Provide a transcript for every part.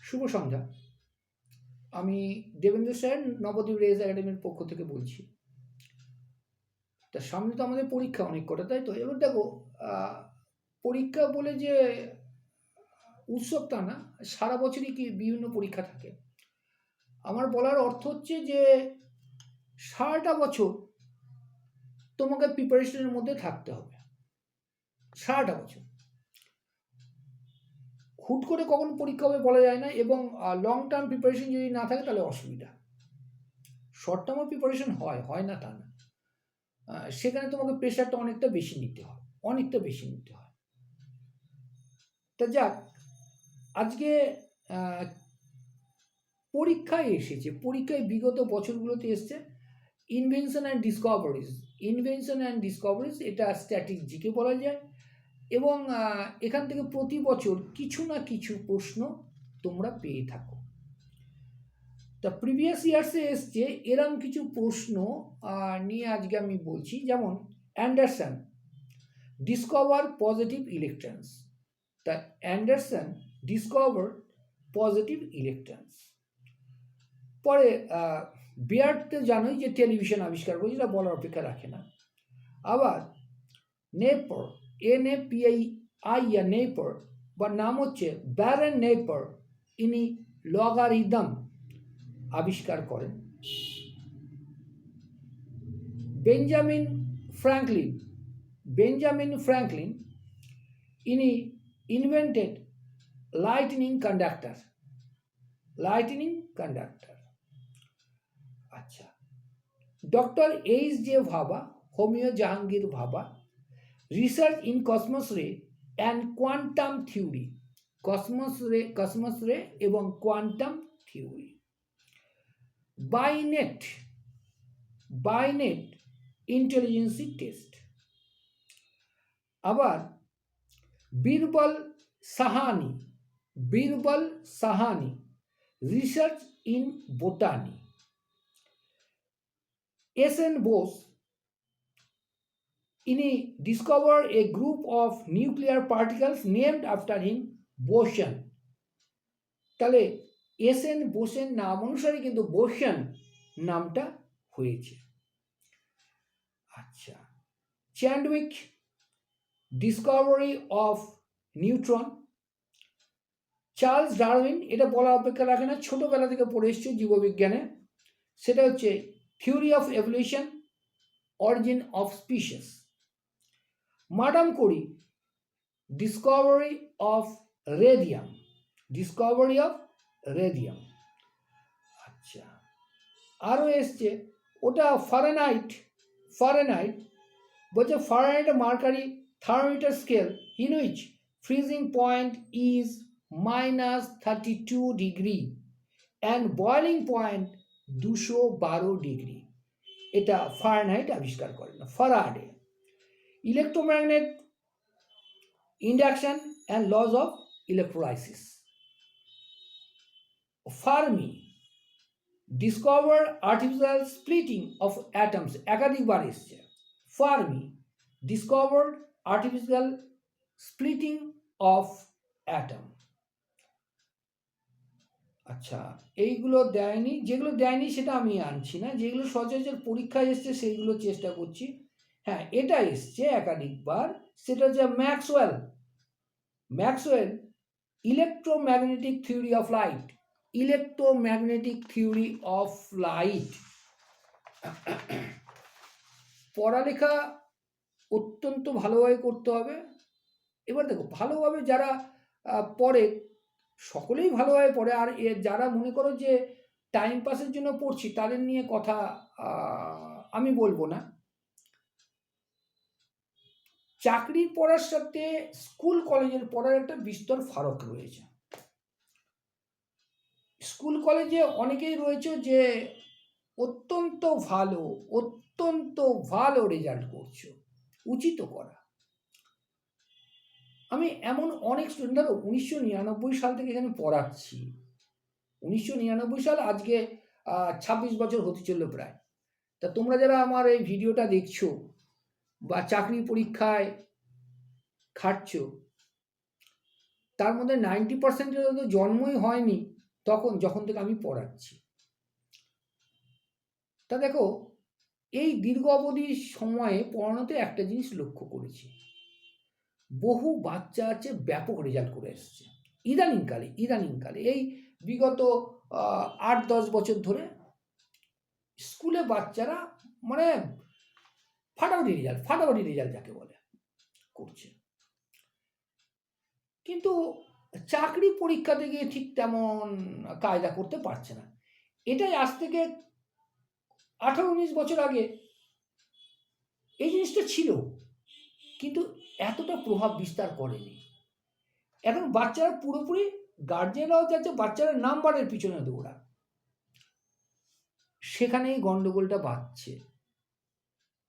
শুভ সন্ধ্যা। আমি Devendra sir Nabadwip race একাডেমির পক্ষ থেকে বলছি। তা সামনে তো আমাদের পরীক্ষা অনেক কটা, তাই তো? এবার দেখো, পরীক্ষা বলে যে উৎসব তা না, সারা বছরই কি বিভিন্ন পরীক্ষা থাকে। আমার বলার অর্থ হচ্ছে যে সারাটা বছর তোমাকে প্রিপারেশনের মধ্যে থাকতে হবে, সারাটা বছর। হুট করে কখন পরীক্ষা হবে বলা যায় না, এবং লং টার্ম প্রিপারেশন যদি না থাকে তাহলে অসুবিধা। শর্ট টার্মও প্রিপারেশন হয় না তা না, সেখানে তোমাকে প্রেশারটা অনেকটা বেশি নিতে হয়, তা যাক, আজকে পরীক্ষায় এসেছে, পরীক্ষায় বিগত বছরগুলোতে এসছে ইনভেনশন অ্যান্ড ডিসকভারিজ, এটা স্ট্যাটিক জিকে বলা যায়। এবং এখান থেকে প্রতি বছর কিছু না কিছু প্রশ্ন তোমরা পেয়ে থাকো। তা প্রিভিয়াস ইয়ার্সে এসছে এরম কিছু প্রশ্ন নিয়ে আজকে আমি বলছি। যেমন অ্যান্ডারসন ডিসকভার পজিটিভ ইলেকট্রনস। তা অ্যান্ডারসন ডিসকভার পজিটিভ ইলেকট্রনস। পরে বিয়ার্ড তো জানোই যে টেলিভিশন আবিষ্কার করেছে, এটা বলার অপেক্ষা রাখে না। আবার নেপার, নেপার বা নাম হচ্ছে ব্যারেন নেপার, ইনি লগারিদম আবিষ্কার করেন। বেঞ্জামিন ফ্র্যাঙ্কলিন ইনি ইনভেন্টেড লাইটনিং কন্ডাক্টর। আচ্ছা, doctor H.J. Bhabha, Homi Jehangir Bhabha, research in cosmos ray and quantum theory, cosmos ray এবং quantum theory. Binet intelligence test. আবার Birbal Sahni, research in botany. S.N. Bose, ইনি discover a group of nuclear particles named after him, boson। তাহলে S.N. বোসের নাম অনুসারে কিন্তু boson নামটা হয়েছে। আচ্ছা, Chadwick Discovery of neutron. Charles Darwin, এটা বলা অপেক্ষা রাখে না, ছোটবেলা থেকে পড়ে এসছে জীববিজ্ঞানে, সেটা হচ্ছে theory of evolution, origin of species. Madame Curie discovery of radium. আচ্ছা, আরও এসছে ওটা ফারেনহাইট বলছে Fahrenheit mercury thermometer scale in which freezing point is -32 degree and boiling point 212 degree. এটা ফারেনহাইট আবিষ্কার করেন Faraday. Electromagnet induction and laws of electrolysis. Fermi discover artificial splitting of atoms, একাধিকবার এসছে। Fermi discovered artificial splitting of atom. আচ্ছা, এইগুলো দেয়নি, যেগুলো দেয়নি সেটা আমি আনছি না, যেগুলো সচরাচর পরীক্ষায় এসছে সেইগুলো চেষ্টা করছি। হ্যাঁ, এটা এসছে একাধিকবার, সেটা হচ্ছে Maxwell electromagnetic theory of light. পড়ালেখা অত্যন্ত ভালোভাবে করতে হবে। এবার দেখো, ভালোভাবে যারা পড়ে সকলেই ভালোভাবে পড়ে, আর যারা মনে করো যে টাইম পাসের জন্য পড়ছি তাদের নিয়ে কথা আমি বলবো না। চাকরির পড়ার সাথে স্কুল কলেজের পড়ার একটা বিস্তর ফারাক রয়েছে। স্কুল কলেজে অনেকেই রয়েছে যে অত্যন্ত ভালো রেজাল্ট করছো, উচিত করা। আমি এমন অনেক স্টুডেন্ট, ধরো 1999 সাল থেকে এখানে পড়াচ্ছি, 1999 সাল, আজকে 26 বছর হতে চললো প্রায়। তা তোমরা যারা আমার এই ভিডিওটা দেখছো বা চাকরি পরীক্ষায় খাটছো, তার মধ্যে 90% তো জন্মই হয়নি যখন থেকে আমি পড়াচ্ছি। তা দেখো, এই দীর্ঘ অবধি সময়ে পড়ানোতে একটা জিনিস লক্ষ্য করেছি, বহু বাচ্চা আছে ব্যাপক রেজাল্ট করে এসছে ইদানিংকালে এই বিগত 8-10 বছর ধরে স্কুলে বাচ্চারা মানে ফাটাফাটি রেজাল্ট যাকে বলে করছে, কিন্তু চাকরি পরীক্ষাতে গিয়ে ঠিক তেমন কায়দা করতে পারছে না। এটাই আজ থেকে 18-19 বছর আগে এই জিনিসটা ছিল, কিন্তু এতটা প্রভাব বিস্তার করেনি। এখন বাচ্চারা পুরোপুরি, গার্জেনরাও যাচ্ছে বাচ্চারা নাম্বারের পিছনে দৌড়ায়, সেখানেই গন্ডগোলটা বাড়ছে।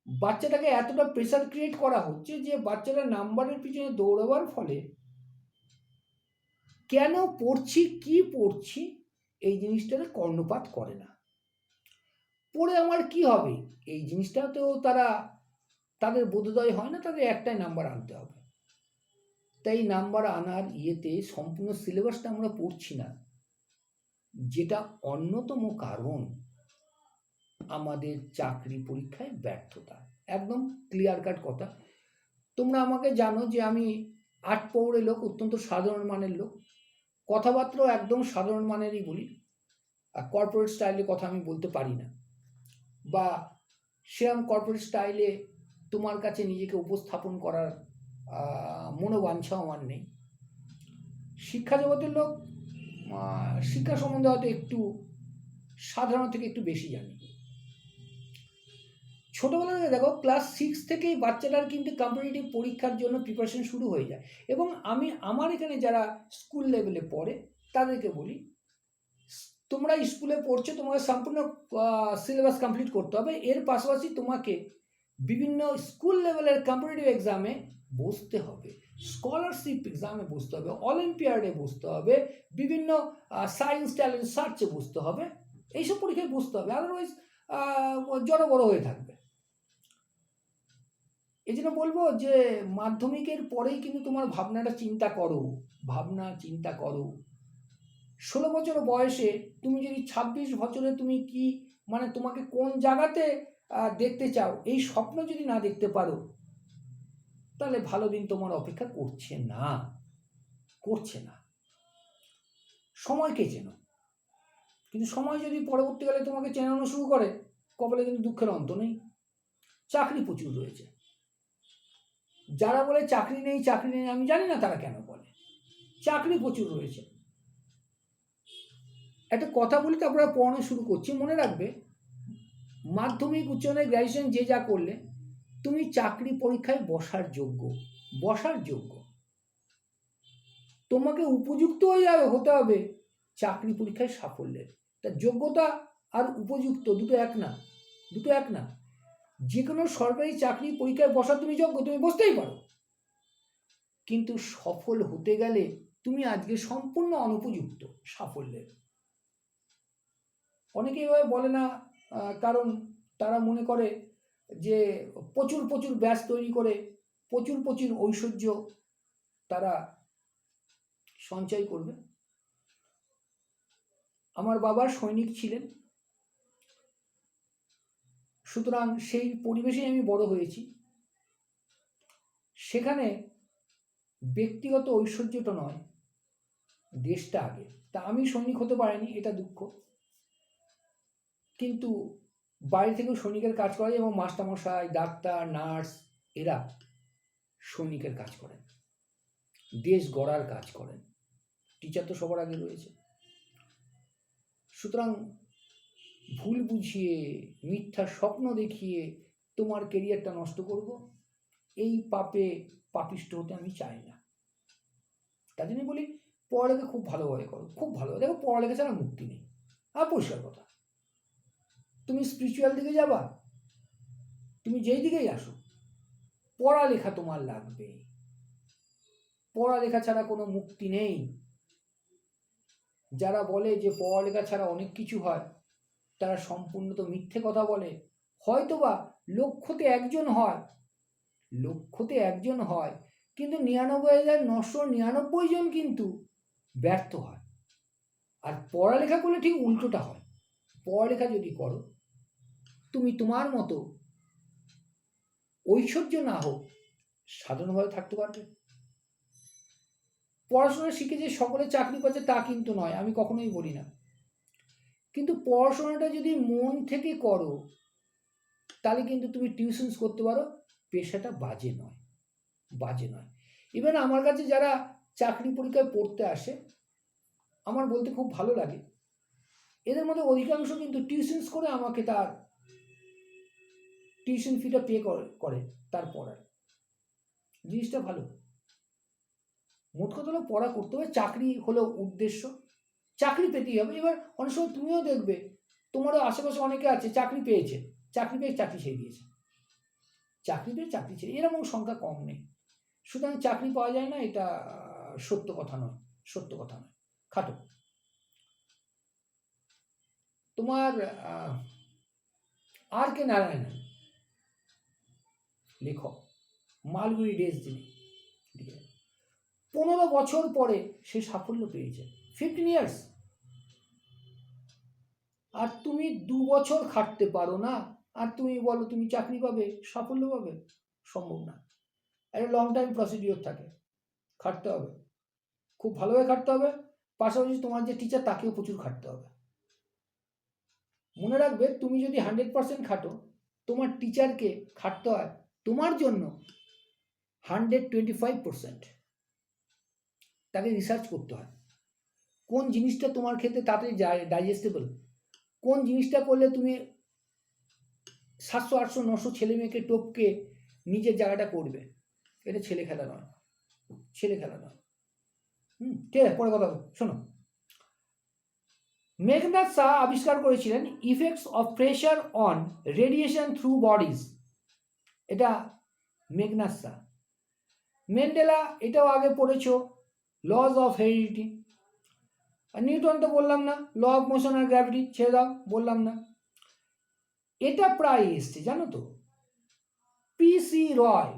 বাচ্চাটাকে এতটা প্রেসার ক্রিয়েট করা হচ্ছে যে বাচ্চারা নাম্বারের পিছনে দৌড়াবার ফলে কেন পড়ছি, কি পড়ছি, এই জিনিসটাতে কর্ণপাত করে না। পড়ে আমার কি হবে এই জিনিসটা তো তাদের বোধোদয় হয় না, তাদের একটাই নাম্বার আনতে হবে। তাই নাম্বার আনার ইয়েতে সম্পূর্ণ সিলেবাসটা আমরা পড়ছি না, যেটা অন্যতম কারণ আমাদের চাকরি পরীক্ষায় ব্যর্থতা। একদম ক্লিয়ার কাট কথা। তোমরা আমাকে জানো যে আমি আটপৌরে লোক, অত্যন্ত সাধারণ মানের লোক, কথাবার্তাও একদম সাধারণ মানেরই বলি, আর কর্পোরেট স্টাইলে কথা আমি বলতে পারি না, বা সেরকম কর্পোরেট স্টাইলে তোমার কাছে নিজেকে উপস্থাপন করার মনোবাঞ্ছাও আমার নেই। শিক্ষা জগতের লোক, শিক্ষা সম্বন্ধে হয়তো একটু সাধারণ থেকে একটু বেশি জানি। ছোটোবেলা থেকে দেখো, ক্লাস 6 থেকেই বাচ্চাটার কিন্তু কম্পিটিটিভ পরীক্ষার জন্য প্রিপারেশন শুরু হয়ে যায়। এবং আমার এখানে যারা স্কুল লেভেলে পড়ে তাদেরকে বলি, তোমরা স্কুলে পড়ছো, তোমাকে সম্পূর্ণ সিলেবাস কমপ্লিট করতে হবে, এর পাশাপাশি তোমাকে বিভিন্ন স্কুল লেভেলের কম্পিটিটিভ এক্সামে বসতে হবে, স্কলারশিপ এক্সামে বসতে হবে, অলিম্পিয়াডে বসতে হবে, বিভিন্ন সায়েন্স ট্যালেন্ট সার্চে বসতে হবে, এইসব পরীক্ষায় বসতে হবে, আদারওয়াইজ বড় হয়ে থাকবে। এই জন্য বলবো যে মাধ্যমিকের পরেই কিন্তু তোমার ভাবনা চিন্তা করো। 16 বছর বয়সে তুমি যদি 26 বছরে তুমি কি মানে তোমাকে কোন জায়গাতে দেখতে চাও, এই স্বপ্ন যদি না দেখতে পারো, তাহলে ভালো দিন তোমার অপেক্ষা করছে না। সময়কে চেনো, কিন্তু সময় যদি পরবর্তীকালে তোমাকে চেনানো শুরু করে, কপালে কিন্তু দুঃখের অন্ত নেই। চাকরি প্রচুর রয়েছে। যারা বলে চাকরি নেই, আমি জানি না তারা কেন বলে, চাকরি প্রচুর রয়েছে। একটা কথা বলি, তারপরে পড়ানো শুরু করছি। মনে রাখবে, মাধ্যমিক, উচ্চ মাধ্যমিক, গ্র্যাজুয়েশন যে যা করলে, তুমি চাকরি পরীক্ষায় বসার যোগ্য। তোমাকে উপযুক্ত হতে হবে চাকরি পরীক্ষায় সাফল্যের। তা যোগ্যতা আর উপযুক্ত দুটো এক না। যে কোনো সরকারি চাকরি পরীক্ষায় বসার তুমি যোগ্য, তুমি বসতেই পারো, কিন্তু সফল হতে গেলে তুমি আজকে সম্পূর্ণ অনুপযুক্ত সাফল্যের। অনেকে এভাবে বলে না, কারণ তারা মনে করে যে প্রচুর ব্যাচ তৈরি করে প্রচুর ঐশ্বর্য তারা সঞ্চয় করবে। আমার বাবা সৈনিক ছিলেন, সুতরাং সেই পরিবেশেই আমি বড় হয়েছি। সেখানে ব্যক্তিগত ঐশ্বর্যটা নয়, দেশটা আগে। তা আমি সৈনিক হতে পারিনি, এটা দুঃখ, কিন্তু বাইরে থেকেও সৈনিকের কাজ করা যায়, এবং মাস্টারমশাই, ডাক্তার, নার্স এরা সৈনিকের কাজ করেন, দেশ গড়ার কাজ করেন। টিচার তো সবার আগে রয়েছে। সুতরাং ভুল বুঝিয়ে, মিথ্যা স্বপ্ন দেখিয়ে তোমার কেরিয়ারটা নষ্ট করব, এই পাপিষ্ট হতে আমি চাই না। তার জন্য বলি, পড়ালেখা খুব ভালোভাবে করো, খুব ভালোভাবে। দেখো, পড়ালেখা ছাড়া মুক্তি নেই। আর পরিষ্কার কথা, তুমি স্পিরিচুয়াল দিকে যাবা, তুমি যেই দিকেই আসো, পড়ালেখা তোমার লাগবে। পড়ালেখা ছাড়া কোনো মুক্তি নেই। যারা বলে যে পড়ালেখা ছাড়া অনেক কিছু হয়, তারা সম্পূর্ণ তো মিথ্যে কথা বলে। হয়তোবা লক্ষতে একজন হয়, কিন্তু 99,999 জন কিন্তু ব্যর্থ হয়। আর পড়ালেখা করলে ঠিক উল্টোটা হয়। পড়ালেখা যদি করো, তুমি তোমার মতো ঐশ্বর্য না হোক সাধারণভাবে থাকতে পারবে। পড়াশোনা শিখে যে সকলে চাকরি পাচ্ছে তা কিন্তু নয়, আমি কখনোই বলি না। কিন্তু পড়াশোনাটা যদি মন থেকে করো তাহলে কিন্তু তুমি টিউশনস করতে পারো, পেশাটা বাজে নয়, বাজে নয়। ইভেন আমার কাছে যারা চাকরি পরীক্ষায় পড়তে আসে, আমার বলতে খুব ভালো লাগে, এদের মধ্যে অধিকাংশ কিন্তু টিউশনস করে আমাকে তার টিউশন ফিটা পে করে তার পড়ার। জিনিসটা ভালো। মোট কথা হলো পড়া করতে হবে, চাকরি হলো উদ্দেশ্য, চাকরি পেতেই হবে। এবার অনেক সময় তুমিও দেখবে তোমারও আশেপাশে অনেকে আছে চাকরি পেয়েছে, চাকরি পেয়ে চাকরি ছেড়ে দিয়েছে, চাকরি পেয়ে চাকরি ছেড়ে, এরকম সংখ্যা কম নেই। সুতরাং চাকরি পাওয়া যায় না এটা সত্য কথা নয়, সত্য কথা নয়। খাটো। তোমার আর কে নারায়ণন লেখক, মালগুড়ি ডেজ যিনি, 15 বছর পরে সে সাফল্য পেয়েছে, 15 ইয়ার্স। আর তুমি 2 বছর খাটতে পারো না, আর তুমি বলো তুমি চাকরি পাবে, সাফল্য পাবে? সম্ভব না। একটা লং টাইম প্রসিডিওর থাকে, খাটতে হবে, খুব ভালোভাবে খাটতে হবে। পাশাপাশি তোমার যে টিচার তাকেও প্রচুর খাটতে হবে। মনে রাখবে, তুমি যদি 100% খাটো, তোমার টিচারকে খাটতে হয় তোমার জন্য 125%। তাকে রিসার্চ করতে হয় কোন জিনিসটা তোমার ক্ষেত্রে তাড়াতাড়ি ডাইজেস্টেবল, কোন জিনিসটা করলে তুমি 700 800 900 ছেলে মেয়েকে টপকে নিজের জায়গাটা করবে। এটা ছেলে খেলা নয়, ছেলে খেলা নয়। ঠিক আছে, পরে কথা শোনো। মেঘনাথ শাহ আবিষ্কার করেছিলেন effects of pressure on radiation through bodies, এটা মেঘনাথ শাহ। মেন্ডেলা, এটাও আগে পড়েছো, লজ অফ হেরিডিটি। আর নিউটন তো বললাম না, ল অফ মোশন আর গ্র্যাভিটি, ছেড়ে দাও, বললাম না। এটা প্রায় এসছে জানো তো। পিসি রয়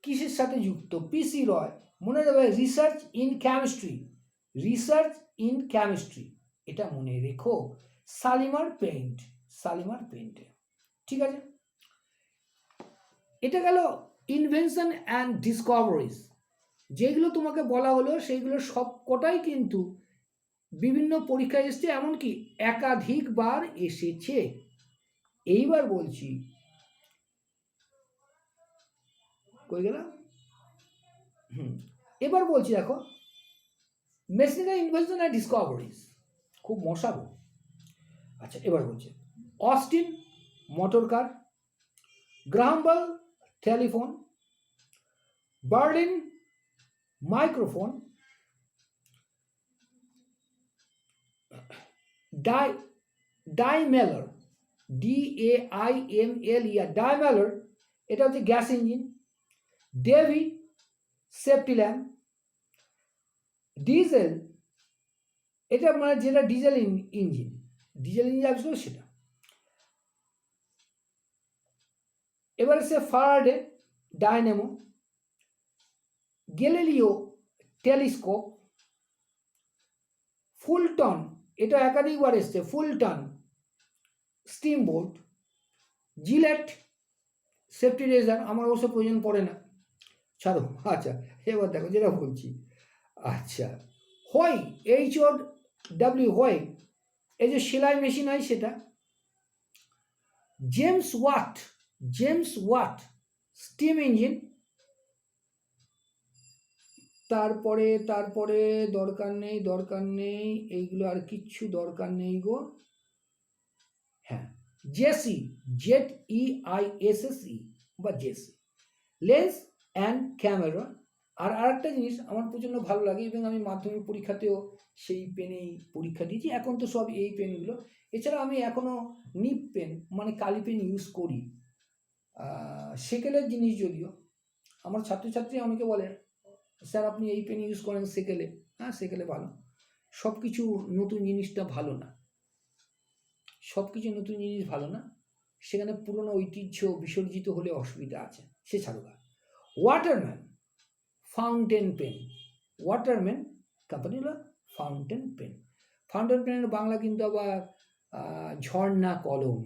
কিসের সাথে যুক্ত? পিসি রয়, মনে রাখবে, research in chemistry, research in chemistry, এটা মনে রেখো। শালিমার পেইন্ট, শালিমার পেইন্টে, ঠিক আছে। এটা গেল ইনভেনশন অ্যান্ড ডিসকভারিজ। যেগুলো তোমাকে বলা হলো সেইগুলো সব কটাই কিন্তু বিভিন্ন পরীক্ষায় এসছে, এমনকি একাধিকবার এসেছে। এইবার বলছি, কই গেলাম? এবার বলছি, দেখো, মেশিনারি ইনভেনশন অ্যান্ড ডিসকভারিজ, খুব মশাবো। আচ্ছা, এবার বলছে Austin motor car, Graham Bell telephone, Berlin microphone, Daimler, DAIMLER, Daimler, এটা হচ্ছে gas engine. Davy safety lamp. Diesel, এটা মানে যেটা ডিজেল ইঞ্জিন, ডিজেল ইঞ্জিন আবিষ্কার সেটা। এবার সে Faraday dynamo, Galileo telescope, Fulton, এটা একাধিকবার এসছে, Fulton steam boat, Gillette safety razor, আমার অবশ্য প্রয়োজন পড়ে না, ছাড়ো। আচ্ছা, এবার দেখো যেটা বলছি। আচ্ছা, হোয়াই, HOW, হোয়াই, এই যে সেলাই মেশিন হয় সেটা। James Watt steam engine. তারপরে দরকার নেই এইগুলো, আর কিচ্ছু দরকার নেই গো। হ্যাঁ, জেসি, ZEISSE বা জেসি, লেন্স অ্যান্ড ক্যামেরা। আর আরেকটা জিনিস আমার প্রচণ্ড ভালো লাগে, এবং আমি মাধ্যমিক পরীক্ষাতেও সেই পেনেই পরীক্ষা দিয়েছি। এখন তো সব এই পেনগুলো, এছাড়া আমি এখনও নিপ পেন মানে কালি পেন ইউজ করি, সেকেলের জিনিস। যদিও আমার ছাত্রছাত্রী অনেকে বলে, স্যার আপনি এই পেন ইউজ করেন সেকেলে। হ্যাঁ, সেকেলে ভালো। সব কিছু নতুন জিনিসটা ভালো না, সব কিছু নতুন জিনিস ভালো না, সেখানে পুরনো ঐতিহ্য বিসর্জিত হলে অসুবিধা আছে, সে ছাড়ুক। Waterman fountain pen, Waterman company হলো ফাউন্টেন পেন। ফাউন্টেন পেনের বাংলা কিন্তু আবার ঝর্ণা কলম।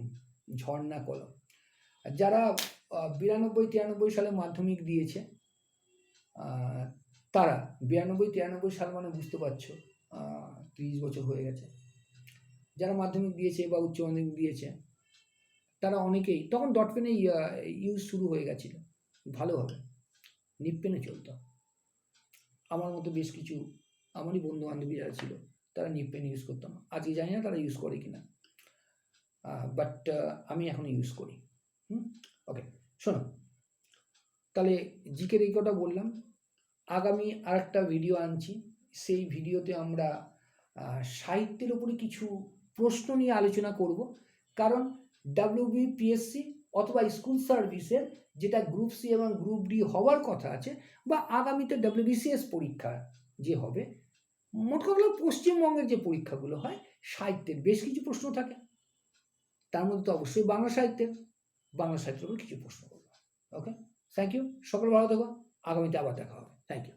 ঝর্ণা কলম। যারা 92-93 সালে মাধ্যমিক দিয়েছে, তারা 92-93 সাল মানে বুঝতে পারছো 30 বছর হয়ে গেছে। যারা মাধ্যমিক দিয়েছে বা উচ্চ মাধ্যমিক দিয়েছে তারা অনেকেই তখন ডট পেনে ইউজ শুরু হয়ে গেছিল ভালোভাবে, নিপ পেনে চলতো। আমার মতো বেশ কিছু আমারই বন্ধু বান্ধবী যারা ছিল তারা নিপ পেন ইউজ করতাম, আজকে জানি না তারা ইউজ করে কিনা, বাট আমি এখন ইউজ করি। ওকে, শোনো, তাহলে জিকের এই কথা বললাম। আগামী আরেকটা ভিডিও আনছি, সেই ভিডিওতে আমরা সাহিত্যের উপরে কিছু প্রশ্ন নিয়ে আলোচনা করব। কারণ WBPSC অথবা স্কুল সার্ভিসের যেটা গ্রুপ সি এবং গ্রুপ ডি হওয়ার কথা আছে, বা আগামীতে WBCS পরীক্ষা যে হবে, মোট কথা পশ্চিমবঙ্গের যে পরীক্ষাগুলো হয় সাহিত্যের বেশ কিছু প্রশ্ন থাকে, তার মধ্যে তো অবশ্যই বাংলা সাহিত্যের উপর কিছু প্রশ্ন করবো। ওকে, থ্যাংক ইউ, সকলে ভালো থেকো, আগামীতে আবার দেখা হবে। Thank you.